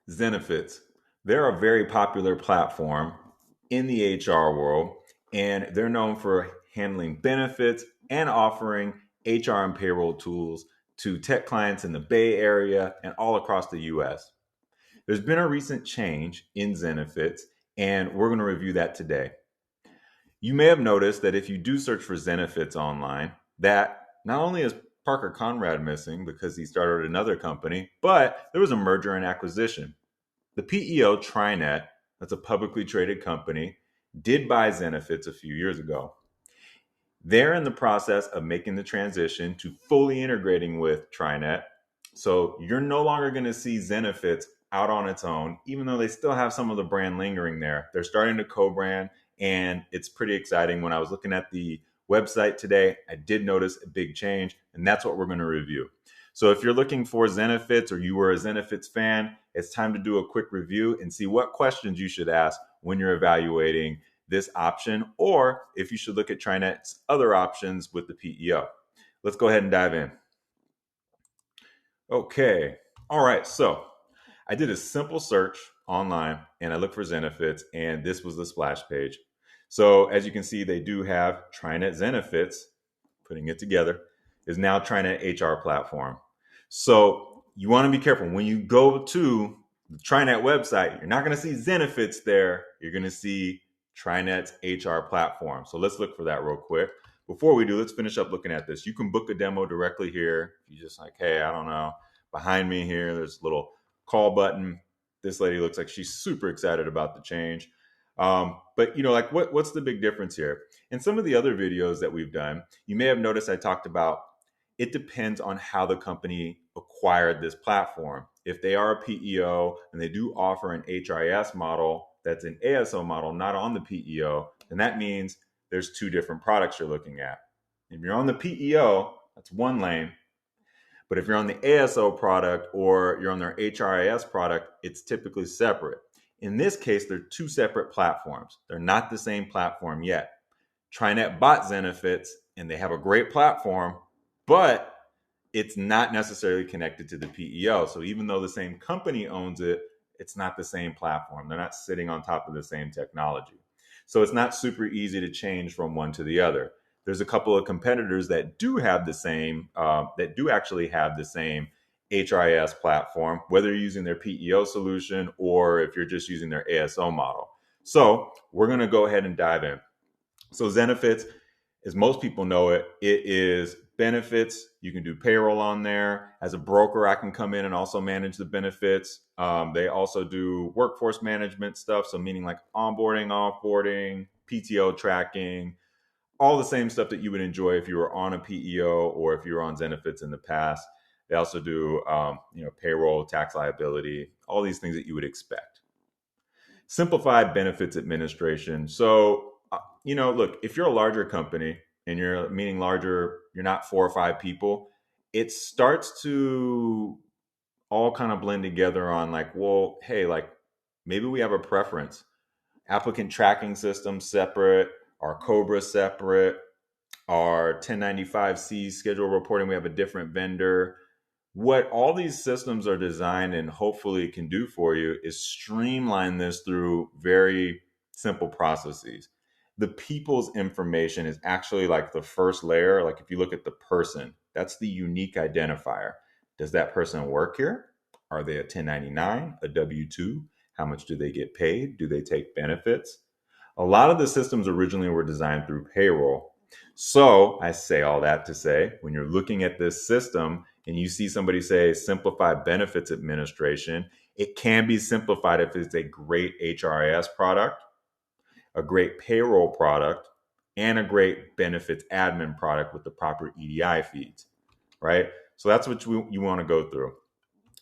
Zenefits. They're a very popular platform in the HR world, and they're known for handling benefits and offering HR and payroll tools to tech clients in the Bay Area and all across the US. There's been a recent change in Zenefits, and we're going to review that today. You may have noticed that if you do search for Zenefits online, that not only is Parker Conrad missing because he started another company, but there was a merger and acquisition. The PEO TriNet, that's a publicly traded company, did buy Zenefits a few years ago. They're in the process of making the transition to fully integrating with TriNet. So you're no longer going to see Zenefits out on its own, even though they still have some of the brand lingering there. They're starting to co-brand, and it's pretty exciting. When I was looking at the website today, I did notice a big change, and that's what we're going to review. So if you're looking for Zenefits or you were a Zenefits fan, it's time to do a quick review and see what questions you should ask when you're evaluating this option, or if you should look at TriNet's other options with the PEO. Let's go ahead and dive in. Okay. All right. So I did a simple search online and I looked for Zenefits, and this was the splash page. So as you can see, they do have TriNet Zenefits, putting it together, is now TriNet HR Platform. So you want to be careful. When you go to the TriNet website, you're not going to see Zenefits there. You're going to see TriNet's HR Platform. So let's look for that real quick. Before we do, let's finish up looking at this. You can book a demo directly here. You just like, hey, I don't know. Behind me here, there's a little call button. This lady looks like she's super excited about the change. But like what's the big difference here? In some of the other videos that we've done, you may have noticed I talked about it depends on how the company acquired this platform. If they are a PEO and they do offer an HRIS model that's an ASO model, not on the PEO, then that means there's two different products you're looking at. If you're on the PEO, that's one lane. But if you're on the ASO product or you're on their HRIS product, it's typically separate. In this case, they're two separate platforms. They're not the same platform yet. TriNet bought Zenefits, and they have a great platform, but it's not necessarily connected to the PEO. So even though the same company owns it, it's not the same platform. They're not sitting on top of the same technology. So it's not super easy to change from one to the other. There's a couple of competitors that do have the same, that do actually have the same HRIS platform, whether you're using their PEO solution or if you're just using their ASO model. So we're going to go ahead and dive in. So Zenefits, as most people know it, it is benefits. You can do payroll on there. As a broker, I can come in and also manage the benefits. They also do workforce management stuff. So meaning like onboarding, offboarding, PTO tracking, all the same stuff that you would enjoy if you were on a PEO or if you were on Zenefits in the past. They also do, payroll, tax liability, all these things that you would expect. Simplified benefits administration. So, look, if you're a larger company and you're meaning larger, you're not 4 or 5 people, it starts to all kind of blend together on like, well, hey, like maybe we have a preference. Applicant tracking system separate, our Cobra separate, our 1095C schedule reporting, we have a different vendor. What all these systems are designed and hopefully can do for you is streamline this through very simple processes. The people's information is actually like the first layer. Like if you look at the person, that's the unique identifier. Does that person work here? Are they a 1099, a W-2? How much do they get paid? Do they take benefits? A lot of the systems originally were designed through payroll. So I say all that to say, when you're looking at this system and you see somebody say simplified benefits administration, it can be simplified if it's a great HRIS product, a great payroll product, and a great benefits admin product with the proper EDI feeds, right? So that's what you want to go through.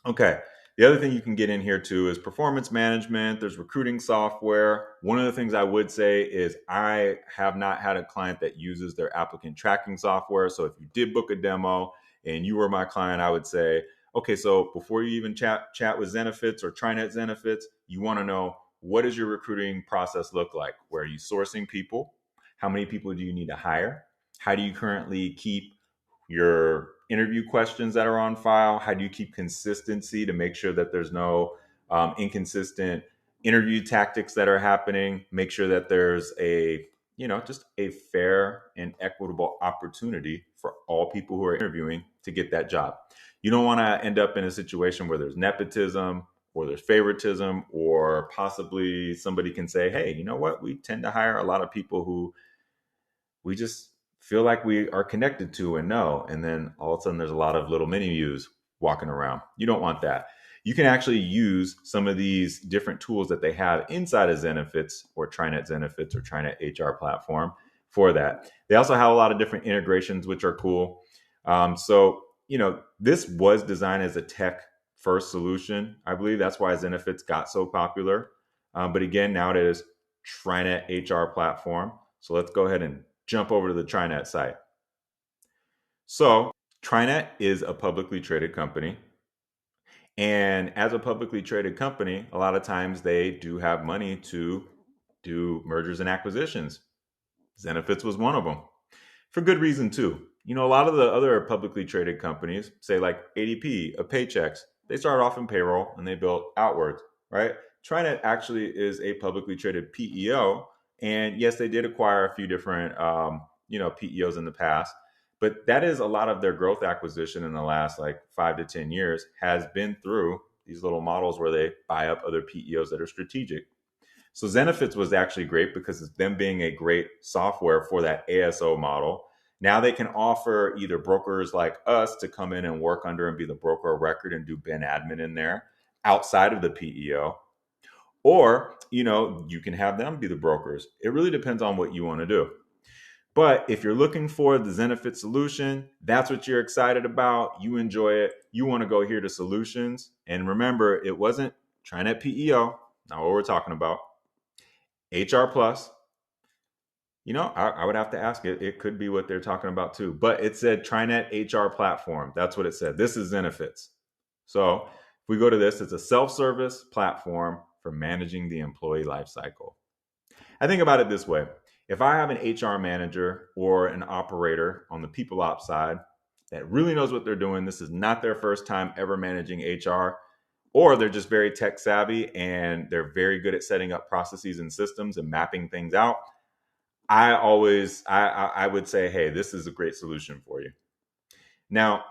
Okay. The other thing you can get in here too is performance management. There's recruiting software. One of the things I would say is I have not had a client that uses their applicant tracking software. So if you did book a demo and you were my client, I would say, okay, so before you even chat with Zenefits or TriNet Zenefits, you want to know, what does your recruiting process look like? Where are you sourcing people? How many people do you need to hire? How do you currently keep your interview questions that are on file? How do you keep consistency to make sure that there's no inconsistent interview tactics that are happening. Make sure that there's just a fair and equitable opportunity for all people who are interviewing to get that job. You don't want to end up in a situation where there's nepotism or there's favoritism, or possibly somebody can say, hey, you know what? We tend to hire a lot of people who we just feel like we are connected to and know. And then all of a sudden there's a lot of little mini yous walking around. You don't want that. You can actually use some of these different tools that they have inside of Zenefits or TriNet Zenefits or TriNet HR Platform for that. They also have a lot of different integrations, which are cool. This was designed as a tech first solution. I believe that's why Zenefits got so popular. But again, now it is TriNet HR Platform. So let's go ahead and jump over to the TriNet site. So TriNet is a publicly traded company. And as a publicly traded company, a lot of times they do have money to do mergers and acquisitions. Zenefits was one of them. For good reason, too. A lot of the other publicly traded companies, say like ADP, Paychex, they started off in payroll and they built outwards, right? TriNet actually is a publicly traded PEO. And yes, they did acquire a few different, PEOs in the past. But that is a lot of their growth acquisition in the last like 5 to 10 years has been through these little models where they buy up other PEOs that are strategic. So Zenefits was actually great because it's them being a great software for that ASO model. Now they can offer either brokers like us to come in and work under and be the broker of record and do Ben admin in there outside of the PEO. Or, you can have them be the brokers. It really depends on what you want to do. But if you're looking for the Zenefits solution, that's what you're excited about, you enjoy it, you want to go here to solutions. And remember, it wasn't TriNet PEO, not what we're talking about. HR Plus. I would have to ask it. It could be what they're talking about too. But it said TriNet HR Platform. That's what it said. This is Zenefits. So if we go to this, it's a self-service platform for managing the employee lifecycle. I think about it this way. If I have an HR manager or an operator on the people ops side that really knows what they're doing, this is not their first time ever managing HR, or they're just very tech savvy and they're very good at setting up processes and systems and mapping things out, I would say, hey, this is a great solution for you. Now,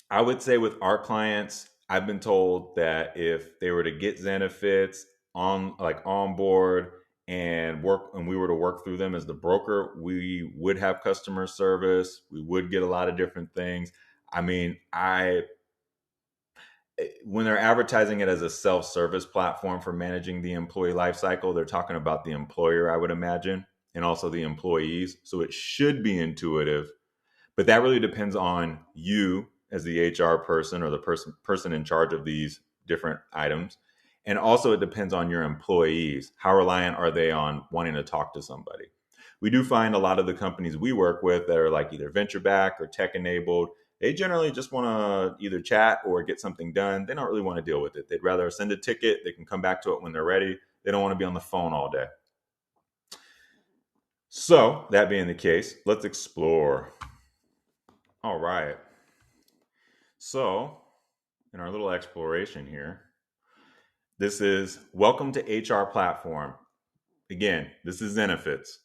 I would say with our clients, I've been told that if they were to get Zenefits on board and we were to work through them as the broker, we would have customer service. We would get a lot of different things. I mean, when they're advertising it as a self-service platform for managing the employee lifecycle, they're talking about the employer, I would imagine, and also the employees. So it should be intuitive, but that really depends on you as the HR person or the person in charge of these different items. And also it depends on your employees. How reliant are they on wanting to talk to somebody? We do find a lot of the companies we work with that are like either venture backed or tech enabled, they generally just want to either chat or get something done. They don't really want to deal with it. They'd rather send a ticket. They can come back to it when they're ready. They don't want to be on the phone all day. So that being the case, let's explore. All right. So in our little exploration here, this is welcome to HR Platform. Again, this is Zenefits.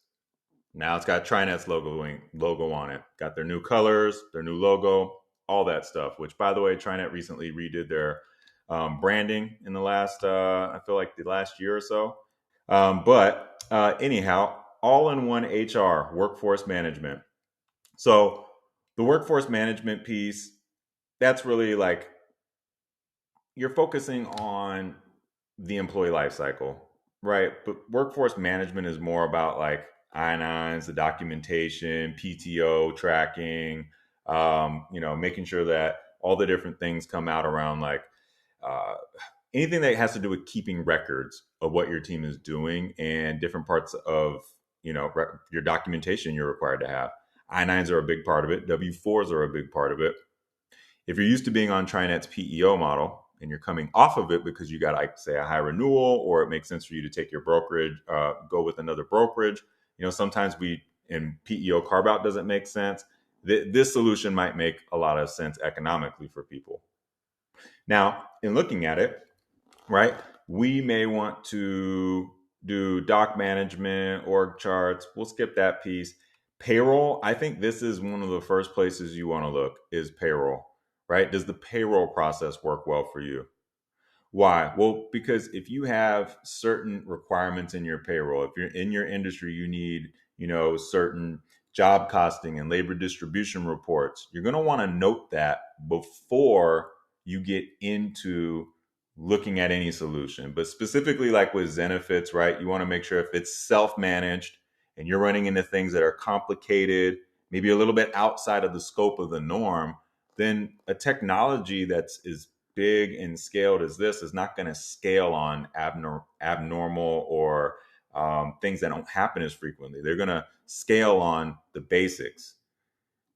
Now it's got TriNet's logo on it. Got their new colors, their new logo, all that stuff. Which, by the way, TriNet recently redid their branding in the last, I feel like the last year or so. Anyhow, all-in-one HR, workforce management. So the workforce management piece, that's really like you're focusing on the employee life cycle, right? But workforce management is more about like I-9s, the documentation, PTO tracking, making sure that all the different things come out around like anything that has to do with keeping records of what your team is doing and different parts of, your documentation you're required to have. I-9s are a big part of it. W-4s are a big part of it. If you're used to being on TriNet's PEO model and you're coming off of it because you got, like, say, a high renewal, or it makes sense for you to take your brokerage, go with another brokerage. Sometimes in PEO carve out doesn't make sense. This solution might make a lot of sense economically for people. Now, in looking at it, right? We may want to do doc management, org charts. We'll skip that piece. Payroll, I think this is one of the first places you want to look is payroll, right? Does the payroll process work well for you? Why? Well, because if you have certain requirements in your payroll, if you're in your industry, you need, certain job costing and labor distribution reports. You're going to want to note that before you get into looking at any solution. But specifically, like with Zenefits, right? You want to make sure if it's self-managed and you're running into things that are complicated, maybe a little bit outside of the scope of the norm, then a technology that's is big and scaled as this is not going to scale on abnormal or things that don't happen as frequently. They're going to scale on the basics.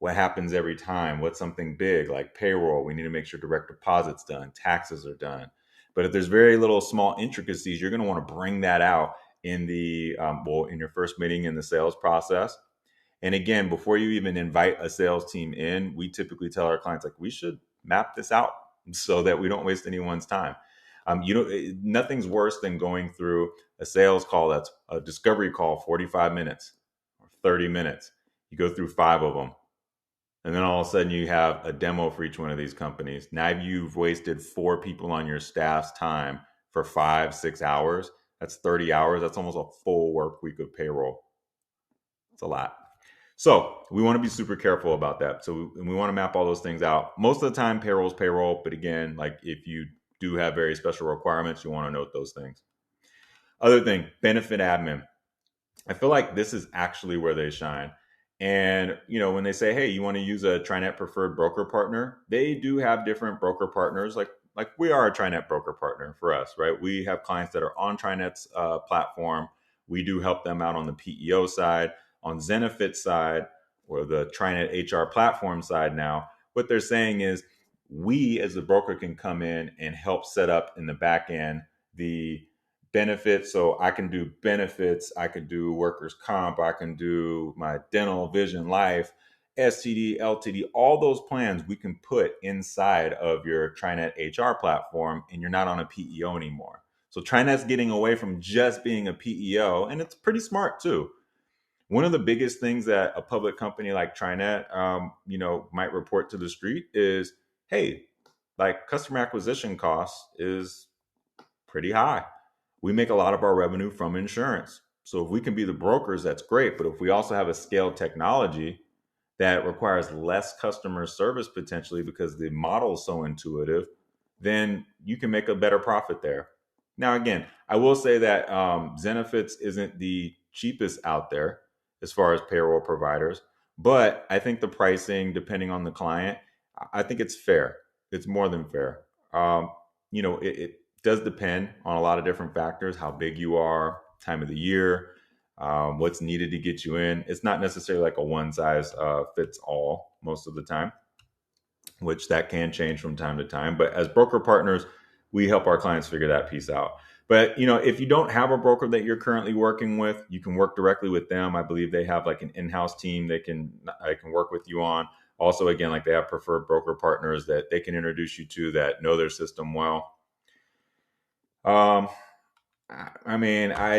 What happens every time? What's something big like payroll? We need to make sure direct deposits done, taxes are done. But if there's very little small intricacies, you're going to want to bring that out in the in your first meeting in the sales process. And again, before you even invite a sales team in, we typically tell our clients like we should map this out so that we don't waste anyone's time. Nothing's worse than going through a sales call that's a discovery call, 45 minutes or 30 minutes. You go through 5 of them. And then all of a sudden you have a demo for each one of these companies. Now you've wasted 4 people on your staff's time for 5-6 hours. That's 30 hours. That's almost a full work week of payroll. It's a lot. So we want to be super careful about that. So we want to map all those things out. Most of the time, payroll is payroll. But again, like if you do have very special requirements, you want to note those things. Other thing, benefit admin. I feel like this is actually where they shine. And, when they say, hey, you want to use a TriNet preferred broker partner, they do have different broker partners. Like we are a TriNet broker partner for us, right? We have clients that are on TriNet's platform. We do help them out on the PEO side. On Zenefits side, or the TriNet HR Platform side now, what they're saying is we as a broker can come in and help set up in the back end the benefits. So I can do benefits, I could do workers' comp, I can do my dental, vision, life, STD, LTD, all those plans we can put inside of your TriNet HR platform, and you're not on a PEO anymore. So TriNet's getting away from just being a PEO, and it's pretty smart too. One of the biggest things that a public company like TriNet, might report to the street is, hey, like customer acquisition cost is pretty high. We make a lot of our revenue from insurance. So if we can be the brokers, that's great. But if we also have a scaled technology that requires less customer service potentially because the model is so intuitive, then you can make a better profit there. Now, again, I will say that Zenefits isn't the cheapest out there as far as payroll providers, but I think the pricing, depending on the client, I think it's fair. It's more than fair. It does depend on a lot of different factors, how big you are, time of the year, what's needed to get you in. It's not necessarily like a one size fits all most of the time, which that can change from time to time. But as broker partners, we help our clients figure that piece out. But if you don't have a broker that you're currently working with, you can work directly with them. I believe they have like an in-house team they can work with you on. Also, again, like they have preferred broker partners that they can introduce you to that know their system well. I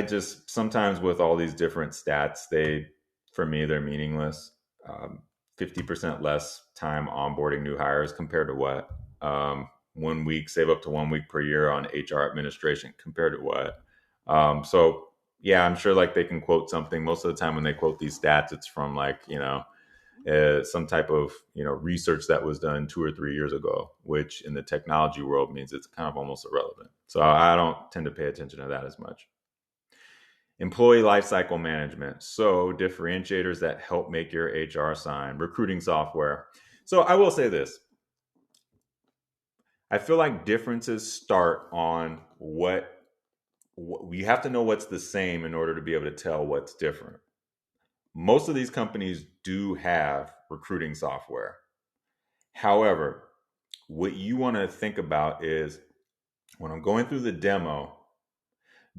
just sometimes with all these different stats, for me, they're meaningless. 50% less time onboarding new hires compared to what? 1 week, save up to 1 week per year on HR administration compared to what? So yeah, I'm sure like they can quote something. Most of the time when they quote these stats, it's from like, some type of research that was done 2 or 3 years ago, which in the technology world means it's kind of almost irrelevant. So I don't tend to pay attention to that as much. Employee lifecycle management. So differentiators that help make your HR sign. Recruiting software. So I will say this. I feel like differences start on what we have to know what's the same in order to be able to tell what's different. Most of these companies do have recruiting software. However, what you want to think about is when I'm going through the demo,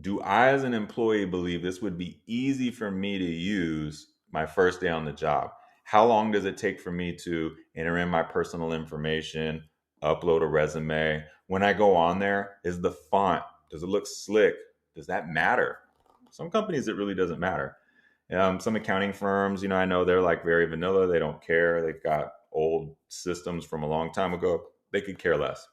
do I as an employee believe this would be easy for me to use my first day on the job? How long does it take for me to enter in my personal information, upload a resume. When I go on there, is the font, does it look slick? Does that matter? Some companies, it really doesn't matter. Some accounting firms, I know they're like very vanilla. They don't care. They've got old systems from a long time ago. They could care less.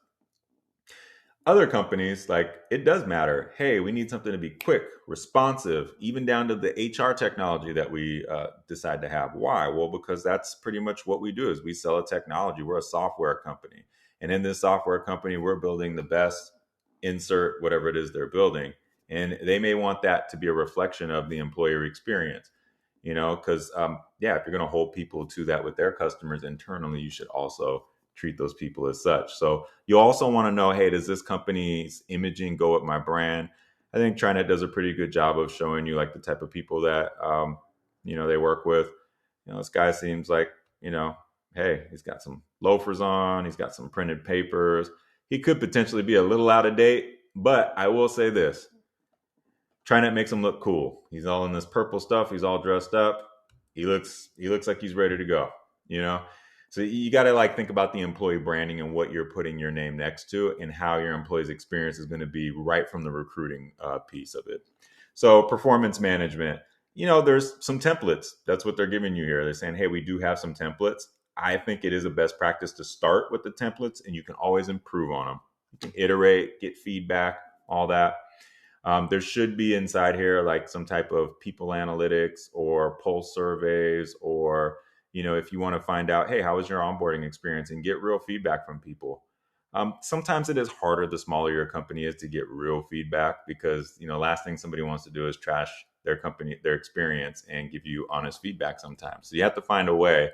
Other companies, like, it does matter. Hey, we need something to be quick, responsive, even down to the HR technology that we decide to have. Why? Well, because that's pretty much what we do. Is we sell a technology. We're a software company, and in this software company, we're building the best insert whatever it is they're building, and they may want that to be a reflection of the employer experience. Because yeah, if you're going to hold people to that with their customers internally, you should also treat those people as such. So you also want to know, hey, does this company's imaging go with my brand? I think TriNet does a pretty good job of showing you like the type of people that they work with. This guy seems like, hey, he's got some loafers on, he's got some printed papers. He could potentially be a little out of date, but I will say this: TriNet makes him look cool. He's all in this purple stuff. He's all dressed up. He looks like he's ready to go. So you got to like think about the employee branding and what you're putting your name next to, and how your employee's experience is going to be right from the recruiting piece of it. So performance management. There's some templates. That's what they're giving you here. They're saying, hey, we do have some templates. I think it is a best practice to start with the templates, and you can always improve on them. You can iterate, get feedback, all that. There should be inside here like some type of people analytics or pulse surveys, or if you want to find out, hey, how was your onboarding experience, and get real feedback from people. Sometimes it is harder the smaller your company is to get real feedback, because last thing somebody wants to do is trash their company, their experience, and give you honest feedback sometimes. So you have to find a way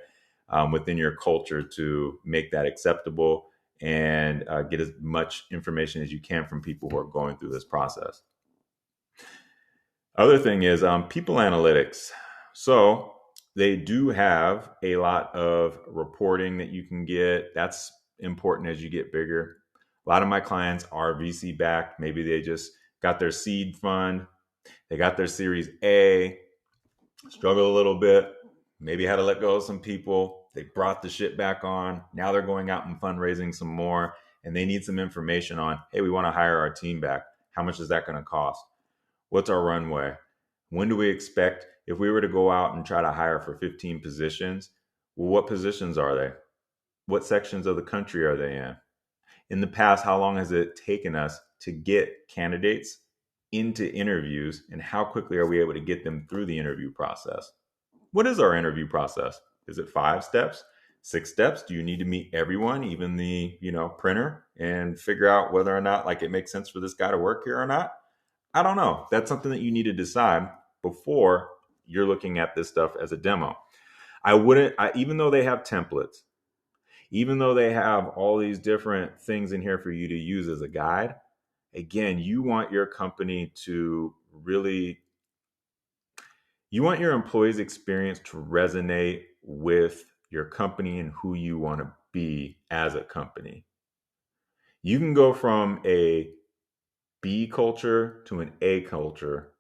within your culture to make that acceptable, and get as much information as you can from people who are going through this process. Other thing is people analytics. So they do have a lot of reporting that you can get. That's important as you get bigger. A lot of my clients are VC backed. Maybe they just got their seed fund. They got their Series A, struggled a little bit, maybe had to let go of some people. They brought the shit back on. Now they're going out and fundraising some more, and they need some information on, hey, we want to hire our team back. How much is that going to cost? What's our runway? When do we expect, if we were to go out and try to hire for 15 positions, well, what positions are they? What sections of the country are they in? In the past, how long has it taken us to get candidates into interviews, and how quickly are we able to get them through the interview process? What is our interview process? Is it 5 steps, 6 steps? Do you need to meet everyone, even the printer, and figure out whether or not like it makes sense for this guy to work here or not? I don't know. That's something that you need to decide before you're looking at this stuff as a demo. Even though they have templates, even though they have all these different things in here for you to use as a guide, again, you want your company to really, you want your employees' experience to resonate with your company and who you want to be as a company. You can go from a B culture to an A culture,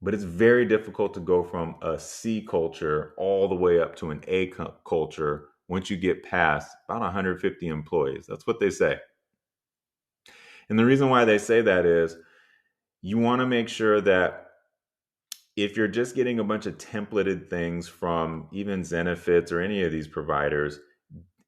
but it's very difficult to go from a C culture all the way up to an A culture once you get past about 150 employees. That's what they say. And the reason why they say that is you want to make sure that if you're just getting a bunch of templated things from even Zenefits or any of these providers,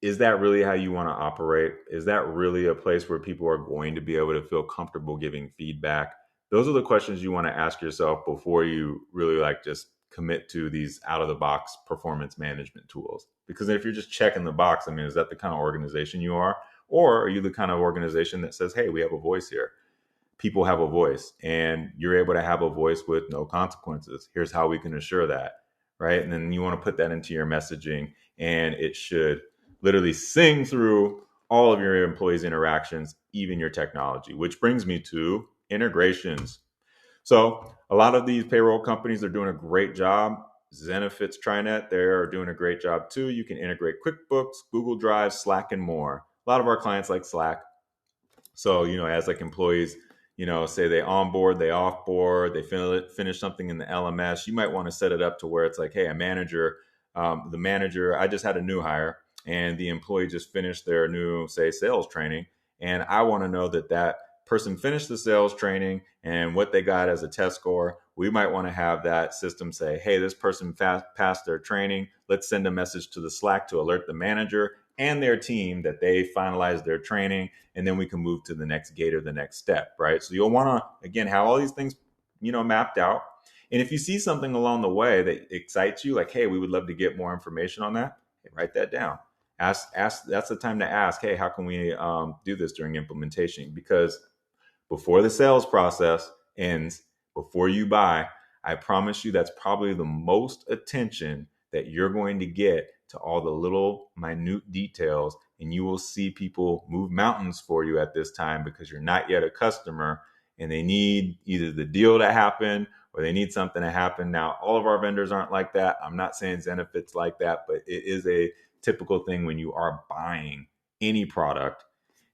is that really how you want to operate? Is that really a place where people are going to be able to feel comfortable giving feedback? Those are the questions you want to ask yourself before you really like just commit to these out of the box performance management tools. Because if you're just checking the box, I mean, is that the kind of organization you are? Or are you the kind of organization that says, hey, we have a voice here? People have a voice, and you're able to have a voice with no consequences. Here's how we can assure that, right? And then you want to put that into your messaging, and it should literally sing through all of your employees' interactions, even your technology, which brings me to integrations. So a lot of these payroll companies are doing a great job. Zenefits, TriNet, they're doing a great job too. You can integrate QuickBooks, Google Drive, Slack, and more. A lot of our clients like Slack. So, as like employees, say they onboard, they offboard, they finish something in the LMS, you might want to set it up to where it's like, hey, the manager, I just had a new hire. and the employee just finished their new, say, sales training, and I want to know that that person finished the sales training and what they got as a test score. We might want to have that system say, hey, this person passed their training. Let's send a message to the Slack to alert the manager and their team that they finalized their training, and then we can move to the next gate or the next step, right? So you'll want to, again, have all these things, mapped out. And if you see something along the way that excites you, like, hey, we would love to get more information on that, hey, write that down. Ask. That's the time to ask, hey, how can we do this during implementation? Because before the sales process ends, before you buy, I promise you that's probably the most attention that you're going to get to all the little minute details. And you will see people move mountains for you at this time because you're not yet a customer and they need either the deal to happen or they need something to happen. Now, all of our vendors aren't like that. I'm not saying Zenefits like that, but it is a typical thing when you are buying any product,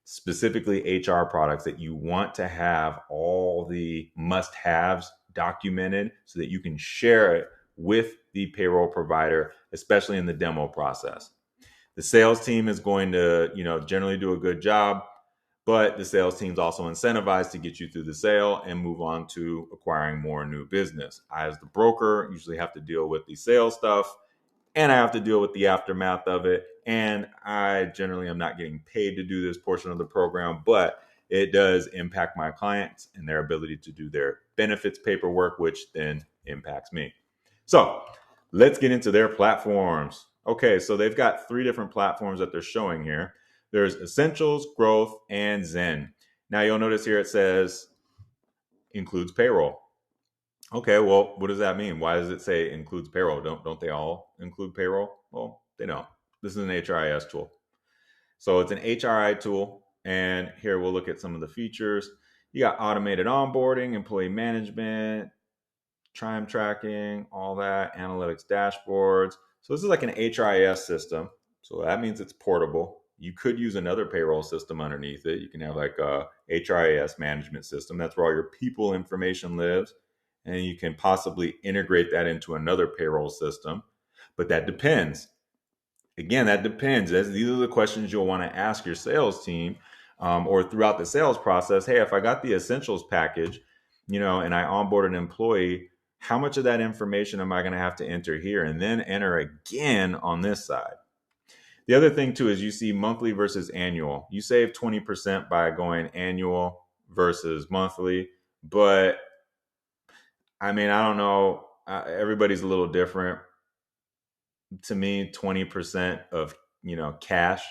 specifically HR products, that you want to have all the must-haves documented so that you can share it with the payroll provider, especially in the demo process. The sales team is going to, generally do a good job, but the sales team's also incentivized to get you through the sale and move on to acquiring more new business. I, as the broker, usually have to deal with the sales stuff, and I have to deal with the aftermath of it. And I generally am not getting paid to do this portion of the program, but it does impact my clients and their ability to do their benefits paperwork, which then impacts me. So let's get into their platforms. Okay, so they've got 3 different platforms that they're showing here. There's Essentials, Growth, and Zen. Now you'll notice here it says includes payroll. Okay, well, what does that mean? Why does it say includes payroll? Don't they all include payroll? Well, they don't. This is an HRIS tool. So it's an HRI tool, and here we'll look at some of the features. You got automated onboarding, employee management, time tracking, all that, analytics dashboards. So this is like an HRIS system. So that means it's portable. You could use another payroll system underneath it. You can have like a HRIS management system. That's where all your people information lives. And you can possibly integrate that into another payroll system. But that depends. Again, that depends. These are the questions you'll want to ask your sales team or throughout the sales process. Hey, if I got the essentials package, and I onboard an employee, how much of that information am I going to have to enter here and then enter again on this side? The other thing too is you see monthly versus annual. You save 20% by going annual versus monthly, but I mean, I don't know. Everybody's a little different. To me, 20% of, cash.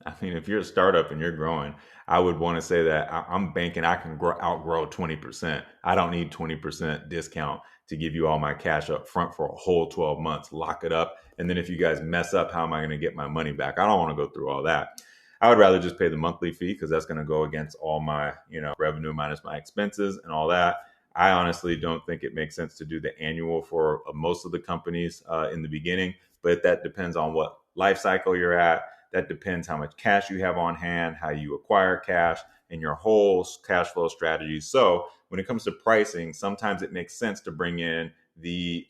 I mean, if you're a startup and you're growing, I would want to say that I'm banking I can outgrow 20%. I don't need 20% discount to give you all my cash up front for a whole 12 months. Lock it up. And then if you guys mess up, how am I going to get my money back? I don't want to go through all that. I would rather just pay the monthly fee because that's going to go against all my, revenue minus my expenses and all that. I honestly don't think it makes sense to do the annual for most of the companies in the beginning, but that depends on what life cycle you're at. That depends how much cash you have on hand, how you acquire cash, and your whole cash flow strategy. So when it comes to pricing, sometimes it makes sense to bring in the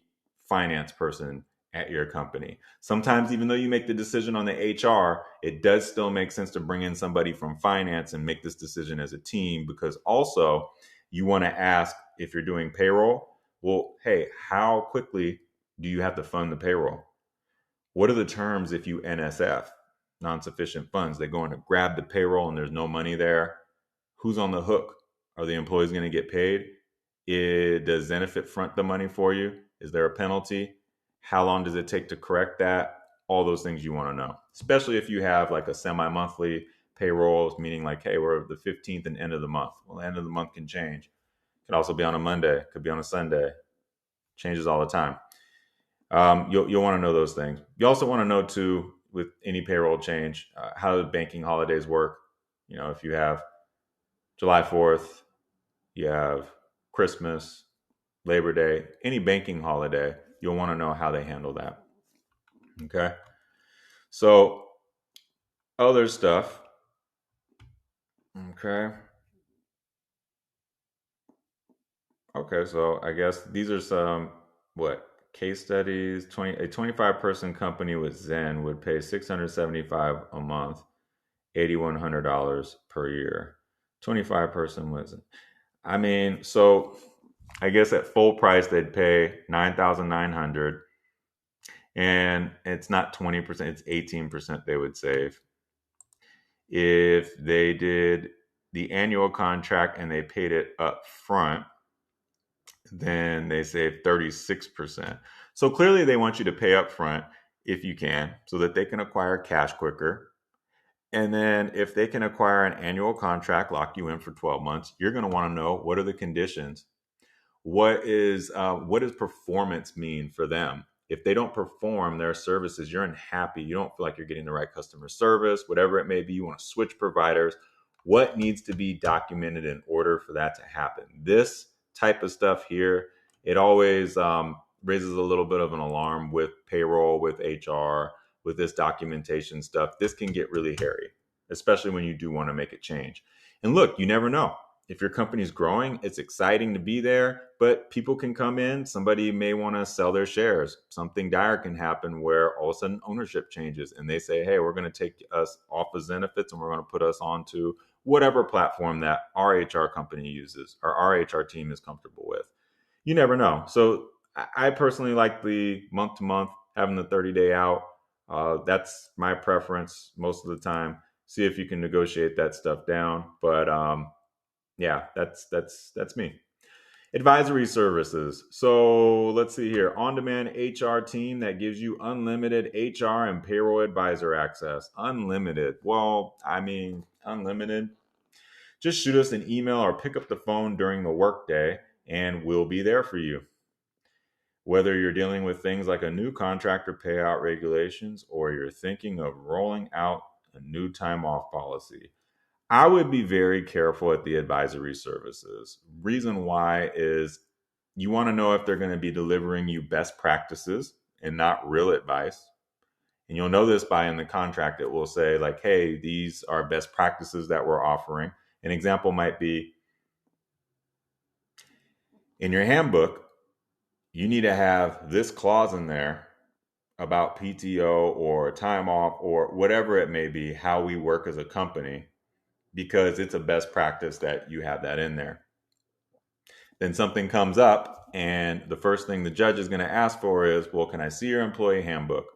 finance person at your company. Sometimes, even though you make the decision on the HR, it does still make sense to bring in somebody from finance and make this decision as a team, because also you want to ask, if you're doing payroll, well, hey, how quickly do you have to fund the payroll? What are the terms if you NSF, non-sufficient funds? They go in to grab the payroll and there's no money there. Who's on the hook? Are the employees going to get paid? Does Zenefit front the money for you? Is there a penalty? How long does it take to correct that? All those things you want to know, especially if you have like a semi-monthly payroll, meaning like, hey, we're the 15th and end of the month. Well, the end of the month can change. It could also be on a Monday, could be on a Sunday. Changes all the time. You'll want to know those things. You also want to know too, with any payroll change, how the banking holidays work. If you have July 4th, you have Christmas, Labor Day, any banking holiday, you'll want to know how they handle that. Okay. So other stuff. Okay. Okay. So I guess these are some, case studies. A 25-person company with Zen would pay $675 a month, $8,100 per year. 25-person with Zen. I mean, so I guess at full price they'd pay $9,900, and it's not 20%; it's 18% they would save. If they did the annual contract and they paid it up front, then they save 36%. So clearly they want you to pay up front if you can, so that they can acquire cash quicker. And then if they can acquire an annual contract, lock you in for 12 months, you're going to want to know, what are the conditions? What does performance mean for them? If they don't perform their services, you're unhappy. You don't feel like you're getting the right customer service, whatever it may be. You want to switch providers. What needs to be documented in order for that to happen? This type of stuff here, it always raises a little bit of an alarm with payroll, with HR, with this documentation stuff. This can get really hairy, especially when you do want to make a change. And look, you never know. If your company's growing, it's exciting to be there, but people can come in. Somebody may want to sell their shares. Something dire can happen where all of a sudden ownership changes and they say, hey, we're going to take us off of Zenefits and we're going to put us onto whatever platform that our HR company uses or our HR team is comfortable with. You never know. So I personally like the month to month, having the 30-day out. That's my preference most of the time. See if you can negotiate that stuff down. But yeah, that's me. Advisory services. So let's see here. On-demand HR team that gives you unlimited HR and payroll advisor access. Unlimited. Well, I mean, unlimited. Just shoot us an email or pick up the phone during the workday and we'll be there for you. Whether you're dealing with things like a new contractor payout regulations or you're thinking of rolling out a new time off policy, I would be very careful at the advisory services. Reason why is you want to know if they're going to be delivering you best practices and not real advice. And you'll know this by in the contract, it will say like, hey, these are best practices that we're offering. An example might be in your handbook, you need to have this clause in there about PTO or time off or whatever it may be, how we work as a company, because it's a best practice that you have that in there. Then something comes up and the first thing the judge is going to ask for is, well, can I see your employee handbook?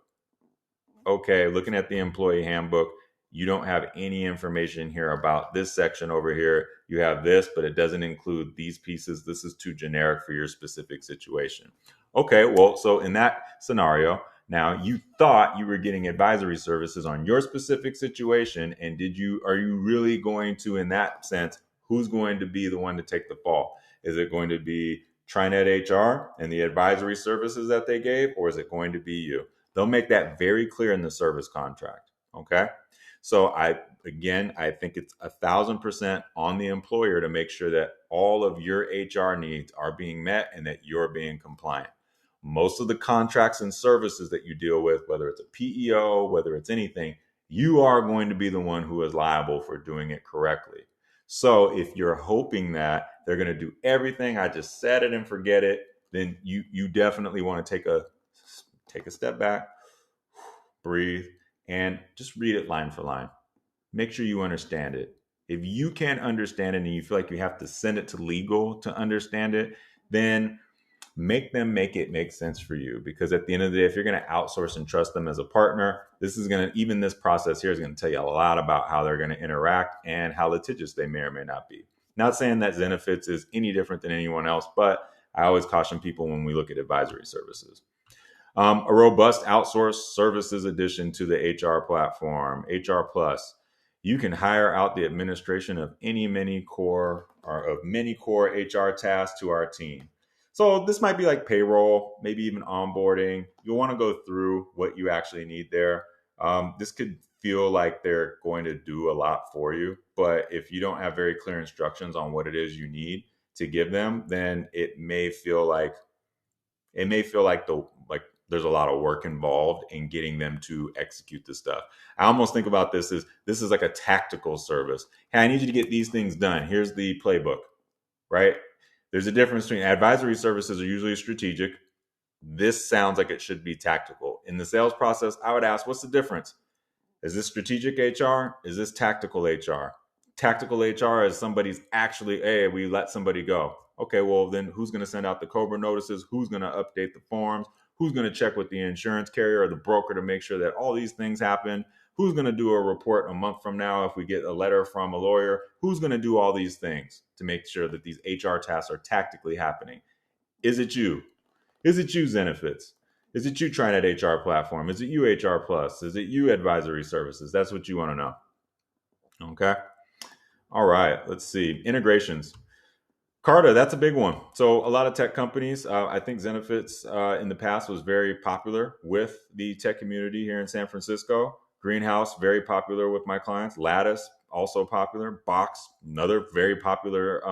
Okay, looking at the employee handbook, you don't have any information here about this section over here. You have this, but it doesn't include these pieces. This is too generic for your specific situation. Okay, well, so in that scenario, now you thought you were getting advisory services on your specific situation, and are you really going to, in that sense, who's going to be the one to take the fall? Is it going to be TriNet HR and the advisory services that they gave, or is it going to be you? They'll make that very clear in the service contract. Okay. So I think it's 1,000% on the employer to make sure that all of your HR needs are being met and that you're being compliant. Most of the contracts and services that you deal with, whether it's a PEO, whether it's anything, you are going to be the one who is liable for doing it correctly. So if you're hoping that they're going to do everything, I just said it and forget it, then you definitely want to take a step back, breathe, and just read it line for line. Make sure you understand it. If you can't understand it and you feel like you have to send it to legal to understand it, then make them make it make sense for you. Because at the end of the day, if you're going to outsource and trust them as a partner, even this process here is going to tell you a lot about how they're going to interact and how litigious they may or may not be. Not saying that Zenefits is any different than anyone else, but I always caution people when we look at advisory services. A robust outsourced services addition to the HR platform, HR Plus. You can hire out the administration of many core HR tasks to our team. So this might be like payroll, maybe even onboarding. You'll want to go through what you actually need there. This could feel like they're going to do a lot for you, but if you don't have very clear instructions on what it is you need to give them, then it may feel like there's a lot of work involved in getting them to execute this stuff. I almost think about this is like a tactical service. Hey, I need you to get these things done. Here's the playbook, right? There's a difference between advisory services are usually strategic. This sounds like it should be tactical. In the sales process, I would ask, what's the difference? Is this strategic HR? Is this tactical HR? Tactical HR is somebody's actually, hey, we let somebody go. Okay, well, then who's going to send out the COBRA notices? Who's going to update the forms? Who's going to check with the insurance carrier or the broker to make sure that all these things happen? Who's going to do a report a month from now if we get a letter from a lawyer? Who's going to do all these things to make sure that these HR tasks are tactically happening? Is it you? Is it you, Zenefits? Is it you, TriNet HR Platform? Is it you, HR Plus? Is it you, Advisory Services? That's what you want to know. Okay. All right. Let's see. Integrations. Carta, that's a big one. So a lot of tech companies, I think Zenefits in the past was very popular with the tech community here in San Francisco. Greenhouse, very popular with my clients. Lattice, also popular. Box, another very popular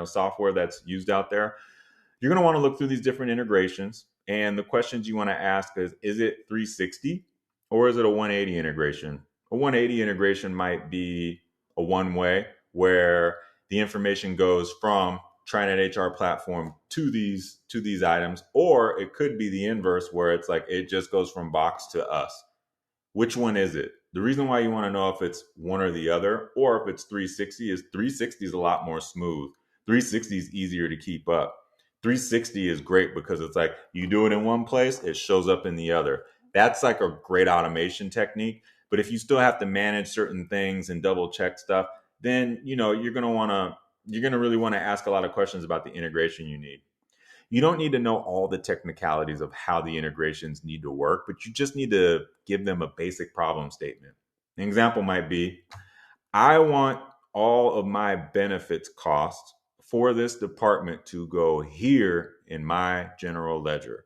software that's used out there. You're going to want to look through these different integrations. And the questions you want to ask is it 360 or is it a 180 integration? A 180 integration might be a one way where the information goes from TriNet HR Platform to these items, or it could be the inverse where it's like it just goes from Box to us. Which one is it? The reason why you want to know if it's one or the other, or if it's 360, is 360 is a lot more smooth. 360 is easier to keep up. 360 is great because it's like you do it in one place, it shows up in the other. That's like a great automation technique. But if you still have to manage certain things and double check stuff, then you're going to really want to ask a lot of questions about the integration you need. You don't need to know all the technicalities of how the integrations need to work, but you just need to give them a basic problem statement. An example might be, I want all of my benefits costs for this department to go here in my general ledger.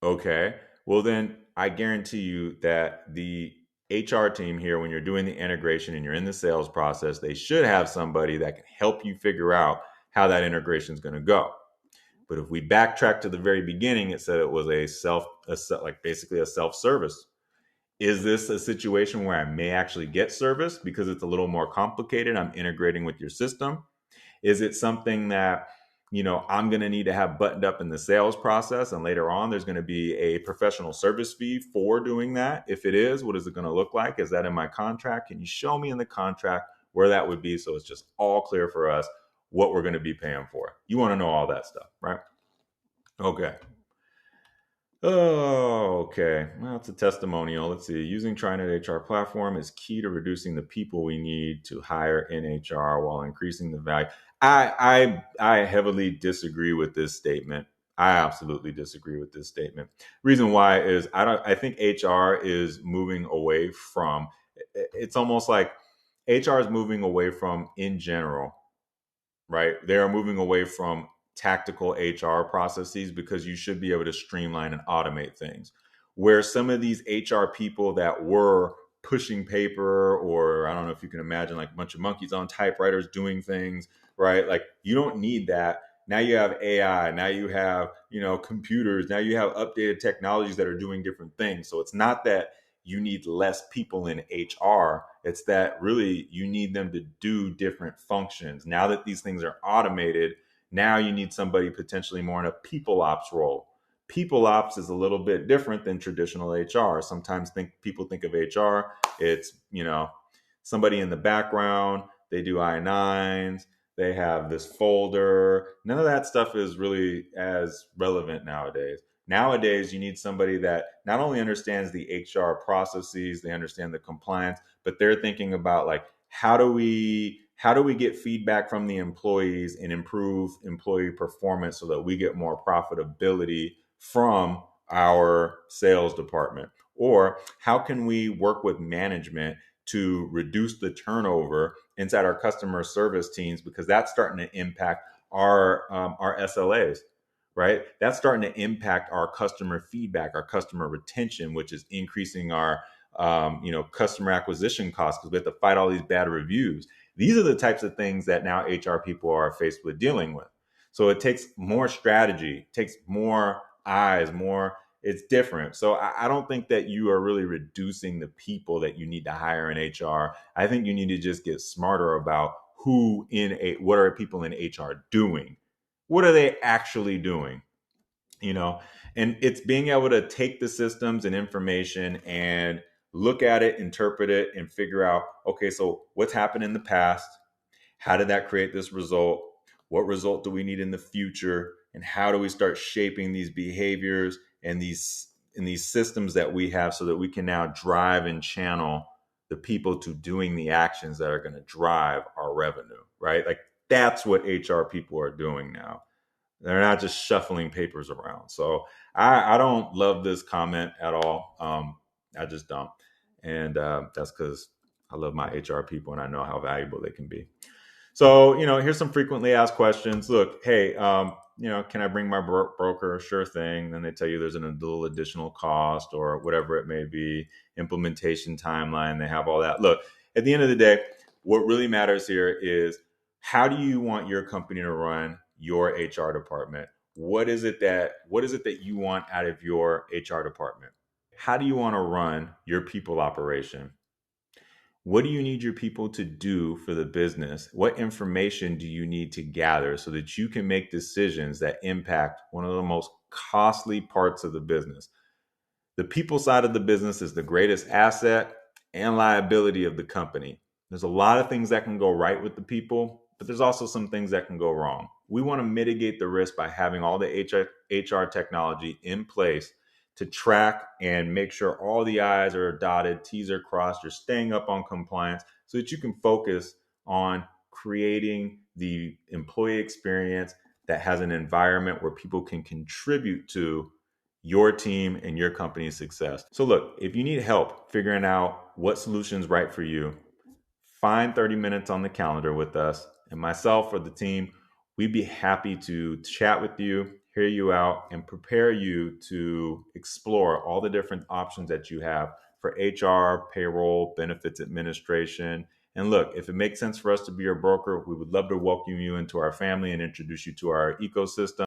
Okay, well then I guarantee you that the HR team here, when you're doing the integration and you're in the sales process, they should have somebody that can help you figure out how that integration is going to go. But if we backtrack to the very beginning, it said it was basically a self-service. Is this a situation where I may actually get service because it's a little more complicated? I'm integrating with your system. Is it something that, I'm going to need to have buttoned up in the sales process, and later on there's going to be a professional service fee for doing that? If it is, what is it going to look like? Is that in my contract? Can you show me in the contract where that would be, so it's just all clear for us what we're going to be paying for? You want to know all that stuff, right? Okay. Oh, okay. Well, it's a testimonial. Let's see. Using TriNet HR Platform is key to reducing the people we need to hire in HR while increasing the value. I heavily disagree with this statement. I absolutely disagree with this statement. Reason why is I think HR is moving away from, it's almost like HR is moving away from, in general, right? They are moving away from tactical HR processes because you should be able to streamline and automate things. Where some of these HR people that were pushing paper, or I don't know if you can imagine like a bunch of monkeys on typewriters doing things, right? Like you don't need that. Now you have AI, now you have, computers, now you have updated technologies that are doing different things. So it's not that you need less people in HR. It's that really you need them to do different functions. Now that these things are automated, now you need somebody potentially more in a people ops role. People ops is a little bit different than traditional HR. Sometimes people think of HR, it's, somebody in the background, they do I-9s, they have this folder. None of that stuff is really as relevant nowadays. Nowadays, you need somebody that not only understands the HR processes, they understand the compliance, but they're thinking about like, how do we get feedback from the employees and improve employee performance so that we get more profitability from our sales department? Or how can we work with management to reduce the turnover inside our customer service teams, because that's starting to impact our SLAs, right? That's starting to impact our customer feedback, our customer retention, which is increasing our customer acquisition costs because we have to fight all these bad reviews. These are the types of things that now HR people are faced with dealing with. So it takes more strategy, takes more eyes, it's different. So I don't think that you are really reducing the people that you need to hire in HR. I think you need to just get smarter about what are people in HR doing? What are they actually doing? you know, and it's being able to take the systems and information and look at it, interpret it, and figure out, okay, so what's happened in the past? How did that create this result? What result do we need in the future? And how do we start shaping these behaviors and these systems that we have so that we can now drive and channel the people to doing the actions that are going to drive our revenue, right? Like that's what HR people are doing now. They're not just shuffling papers around. So I don't love this comment at all. I just don't. And that's because I love my HR people and I know how valuable they can be. So, here's some frequently asked questions. Look, hey, can I bring my broker? Sure thing. Then they tell you there's a little additional cost or whatever it may be, implementation timeline. They have all that. Look, at the end of the day, what really matters here is how do you want your company to run your HR department? What is it that you want out of your HR department? How do you want to run your people operation? What do you need your people to do for the business? What information do you need to gather so that you can make decisions that impact one of the most costly parts of the business? The people side of the business is the greatest asset and liability of the company. There's a lot of things that can go right with the people, but there's also some things that can go wrong. We want to mitigate the risk by having all the HR technology in place to track and make sure all the I's are dotted, T's are crossed, you're staying up on compliance so that you can focus on creating the employee experience that has an environment where people can contribute to your team and your company's success. So look, if you need help figuring out what solution's right for you, find 30 minutes on the calendar with us, and myself or the team, we'd be happy to chat with you, hear you out, and prepare you to explore all the different options that you have for HR, payroll, benefits administration. And look, if it makes sense for us to be your broker, we would love to welcome you into our family and introduce you to our ecosystem.